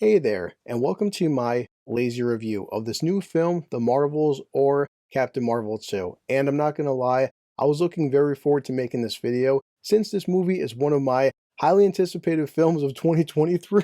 Hey there, and welcome to my lazy review of this new film, The Marvels or Captain Marvel 2. And I'm not gonna lie, I was looking very forward to making this video since this movie is one of my highly anticipated films of 2023.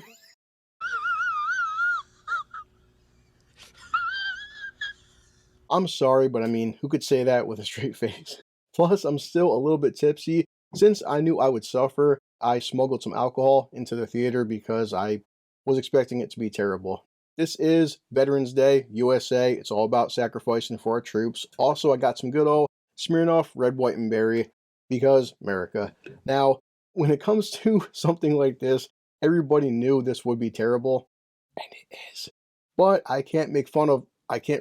I'm sorry, but I mean, who could say that with a straight face? Plus, I'm still a little bit tipsy. Since I knew I would suffer, I smuggled some alcohol into the theater because I was expecting it to be terrible. This is Veterans Day, USA. It's all about sacrificing for our troops. Also, I got some good old Smirnoff Red, White, and Berry because America. Now, when it comes to something like this, everybody knew this would be terrible, and it is. But I can't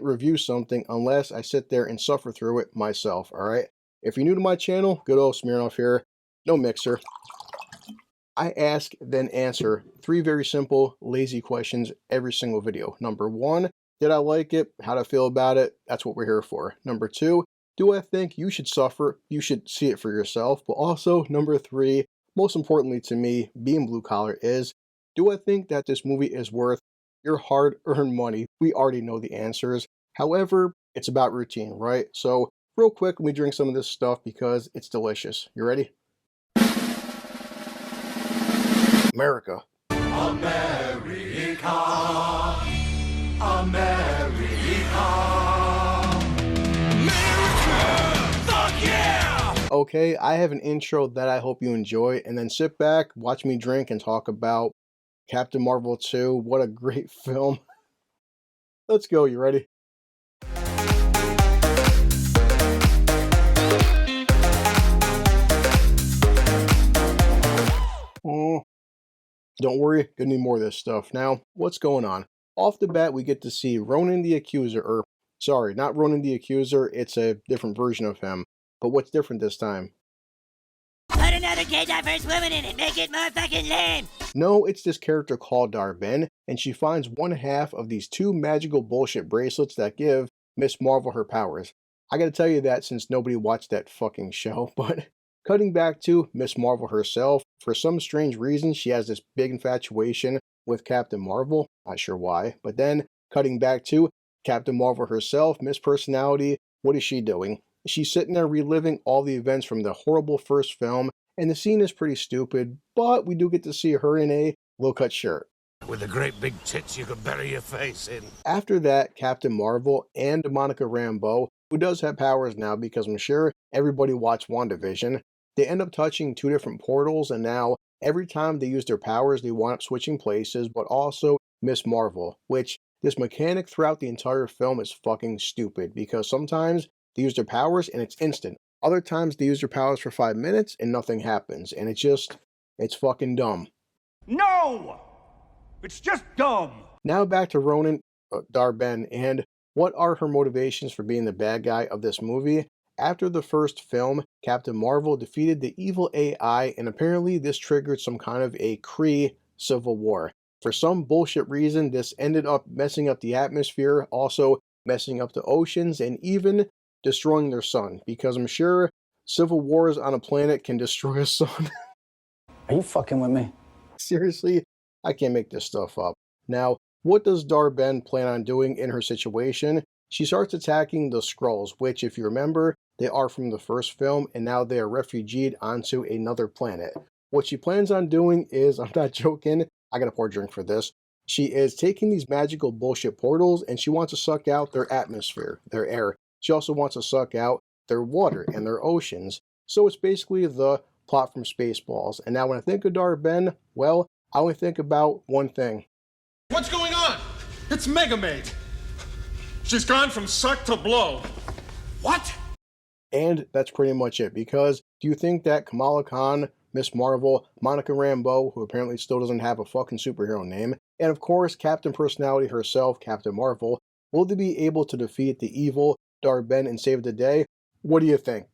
review something unless I sit there and suffer through it myself, alright? If you're new to my channel, good old Smirnoff here, no mixer. I ask, then answer 3 very simple, lazy questions every single video. Number 1, did I like it? How'd I feel about it? That's what we're here for. Number 2, do I think you should suffer? You should see it for yourself. But also, number 3, most importantly to me, being blue collar, is do I think that this movie is worth your hard-earned money? We already know the answers. However, it's about routine, right? So, real quick, let me drink some of this stuff because it's delicious. You ready? America. America, America, America, fuck yeah! Okay, I have an intro that I hope you enjoy, and then sit back, watch me drink, and talk about Captain Marvel 2. What a great film. Let's go, you ready? Don't worry, gonna need more of this stuff. Now, what's going on? Off the bat, we get to see Ronan the Accuser, or sorry, not Ronan the Accuser, it's a different version of him. But what's different this time? Put another gay diverse woman in it, make it more fucking lame! No, it's this character called Dar-Benn, and she finds one half of these 2 magical bullshit bracelets that give Miss Marvel her powers. I gotta tell you that since nobody watched that fucking show, but cutting back to Miss Marvel herself, for some strange reason she has this big infatuation with Captain Marvel, not sure why, but then cutting back to Captain Marvel herself, Miss Personality, what is she doing? She's sitting there reliving all the events from the horrible first film, and the scene is pretty stupid, but we do get to see her in a low-cut shirt. With the great big tits you could bury your face in. After that, Captain Marvel and Monica Rambeau, who does have powers now because I'm sure everybody watched WandaVision, they end up touching 2 different portals, and now every time they use their powers, they wind up switching places, but also Miss Marvel, which this mechanic throughout the entire film is fucking stupid because sometimes they use their powers and it's instant. Other times they use their powers for 5 minutes and nothing happens, and it's fucking dumb. No! It's just dumb! Now back to Ronan Dar-Benn, and what are her motivations for being the bad guy of this movie? After the first film, Captain Marvel defeated the evil AI, and apparently this triggered some kind of a Kree civil war. For some bullshit reason, this ended up messing up the atmosphere, also messing up the oceans, and even destroying their sun, because I'm sure civil wars on a planet can destroy a sun. Are you fucking with me? Seriously, I can't make this stuff up. Now, what does Dar-Benn plan on doing in her situation? She starts attacking the Skrulls, which, if you remember, they are from the first film, and now they are refugeed onto another planet. What she plans on doing is, I'm not joking, I gotta pour a drink for this. She is taking these magical bullshit portals, and she wants to suck out their atmosphere, their air. She also wants to suck out their water and their oceans. So it's basically the plot from Spaceballs. And now when I think of Dar-Benn, well, I only think about one thing. What's going on? It's Megamaid. She's gone from suck to blow. What? And that's pretty much it, because do you think that Kamala Khan, Miss Marvel, Monica Rambeau, who apparently still doesn't have a fucking superhero name, and of course Captain Personality herself, Captain Marvel, will they be able to defeat the evil Dar-Benn and save the day? What do you think?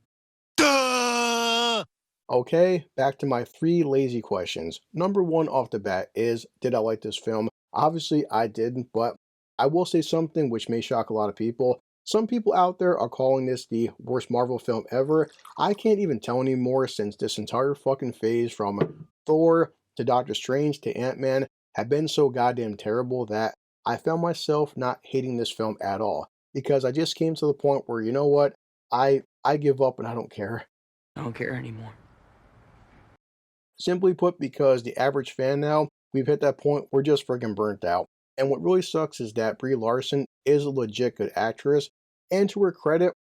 Duh! Okay, back to my 3 lazy questions. Number 1 off the bat is, did I like this film? Obviously I didn't, but I will say something which may shock a lot of people. Some people out there are calling this the worst Marvel film ever. I can't even tell anymore since this entire fucking phase from Thor to Doctor Strange to Ant-Man have been so goddamn terrible that I found myself not hating this film at all. Because I just came to the point where, you know what, I give up and I don't care. I don't care anymore. Simply put, because the average fan now, we've hit that point, we're just friggin' burnt out. And what really sucks is that Brie Larson is a legit good actress, and to her credit,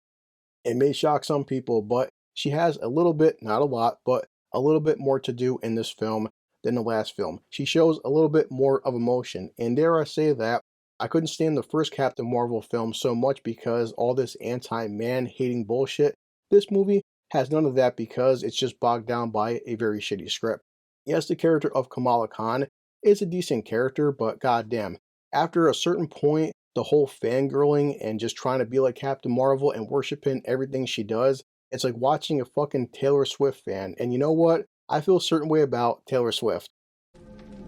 it may shock some people, but she has a little bit, not a lot, but a little bit more to do in this film than the last film. She shows a little bit more of emotion, and dare I say that, I couldn't stand the first Captain Marvel film so much because all this anti-man hating bullshit. This movie has none of that because it's just bogged down by a very shitty script. Yes, the character of Kamala Khan is a decent character, but goddamn, after a certain point, the whole fangirling and just trying to be like Captain Marvel and worshiping everything she does, it's like watching a fucking Taylor Swift fan. And you know what? I feel a certain way about Taylor Swift.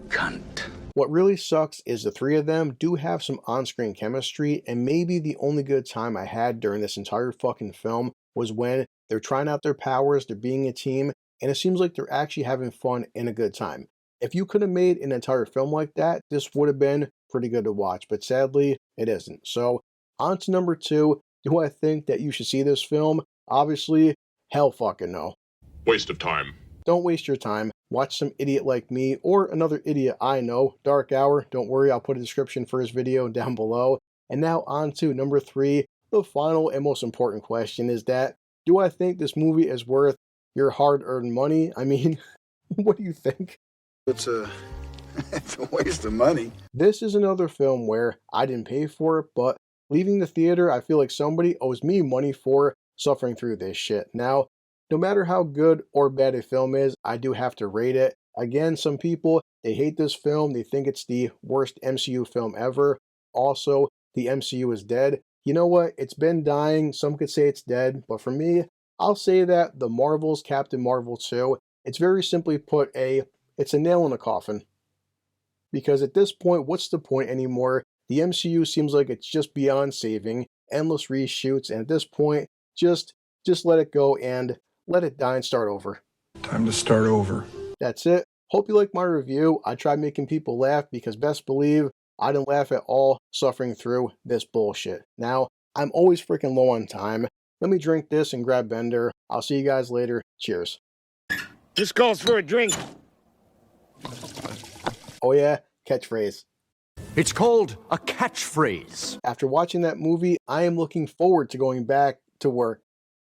Cunt. What really sucks is the three of them do have some on-screen chemistry, and maybe the only good time I had during this entire fucking film was when they're trying out their powers, they're being a team, and it seems like they're actually having fun and a good time. If you could have made an entire film like that, this would have been pretty good to watch, but sadly, it isn't. So, on to number 2. Do I think that you should see this film? Obviously, hell fucking no. Waste of time. Don't waste your time. Watch some idiot like me or another idiot I know, Dark Hour. Don't worry, I'll put a description for his video down below. And now on to number 3. The final and most important question is that, do I think this movie is worth your hard-earned money? I mean, what do you think? It's a waste of money. This is another film where I didn't pay for it, but leaving the theater, I feel like somebody owes me money for suffering through this shit. Now, no matter how good or bad a film is, I do have to rate it. Again, some people, they hate this film. They think it's the worst MCU film ever. Also, the MCU is dead. You know what? It's been dying. Some could say it's dead. But for me, I'll say that the Marvels, Captain Marvel 2, it's very simply put it's a nail in a coffin. Because at this point, what's the point anymore? The MCU seems like it's just beyond saving. Endless reshoots. And at this point, just let it go and let it die and start over. Time to start over. That's it. Hope you liked my review. I tried making people laugh because best believe I didn't laugh at all suffering through this bullshit. Now, I'm always freaking low on time. Let me drink this and grab Bender. I'll see you guys later. Cheers. This calls for a drink. Oh yeah, catchphrase. It's called a catchphrase. After watching that movie, I am looking forward to going back to work.